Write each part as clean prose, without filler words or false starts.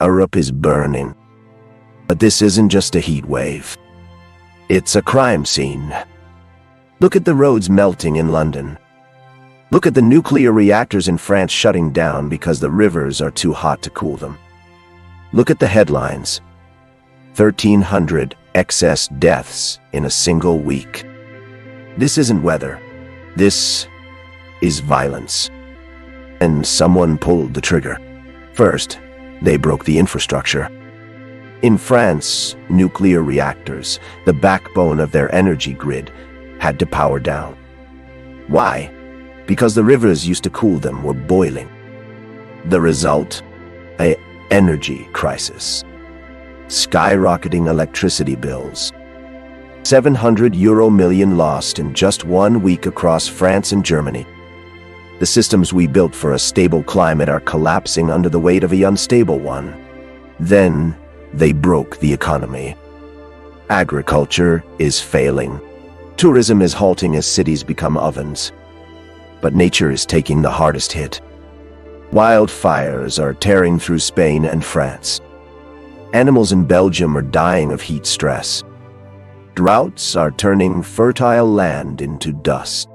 Europe is burning. But this isn't just a heat wave. It's a crime scene. Look at the roads melting in London. Look at the nuclear reactors in France shutting down because the rivers are too hot to cool them. Look at the headlines. 1,300 excess deaths in a single week. This isn't weather. This is violence. And someone pulled the trigger. First, they broke the infrastructure. In France, nuclear reactors, the backbone of their energy grid, had to power down. Why? Because the rivers used to cool them were boiling. The result? An energy crisis. Skyrocketing electricity bills. €700 million lost in just 1 week across France and Germany. The systems we built for a stable climate are collapsing under the weight of an unstable one. Then, they broke the economy. Agriculture is failing. Tourism is halting as cities become ovens. But nature is taking the hardest hit. Wildfires are tearing through Spain and France. Animals in Belgium are dying of heat stress. Droughts are turning fertile land into dust.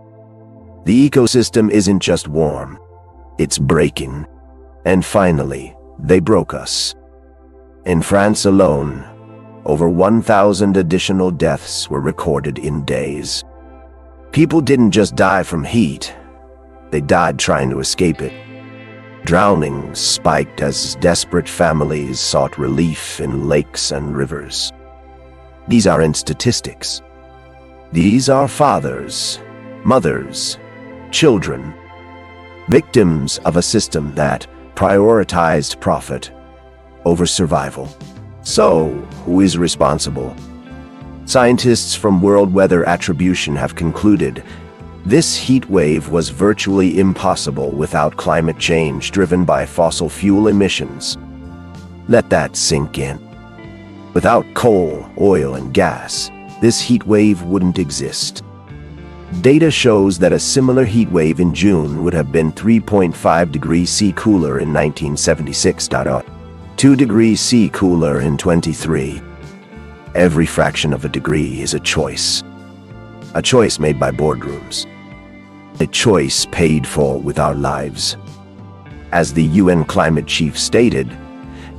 The ecosystem isn't just warm, it's breaking. And finally, they broke us. In France alone, over 1,000 additional deaths were recorded in days. People didn't just die from heat, they died trying to escape it. Drownings spiked as desperate families sought relief in lakes and rivers. These aren't statistics. These are fathers, mothers, children, victims of a system that prioritized profit over survival. So, who is responsible? Scientists from World Weather Attribution have concluded this heat wave was virtually impossible without climate change driven by fossil fuel emissions. Let that sink in. Without coal, oil, and gas, this heat wave wouldn't exist. Data shows that a similar heat wave in June would have been 3.5 degrees C cooler in 1976. 2 degrees C cooler in 23. Every fraction of a degree is a choice. A choice made by boardrooms. A choice paid for with our lives. As the UN climate chief stated,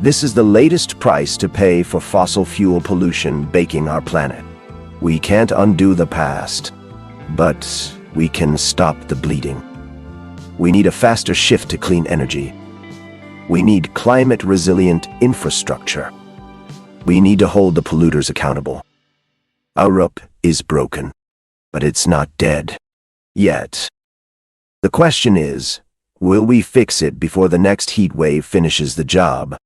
this is the latest price to pay for fossil fuel pollution baking our planet. We can't undo the past, but we can stop the bleeding. We need a faster shift to clean energy. We need climate-resilient infrastructure. We need to hold the polluters accountable. Europe is broken, but it's not dead. Yet. The question is, will we fix it before the next heat wave finishes the job?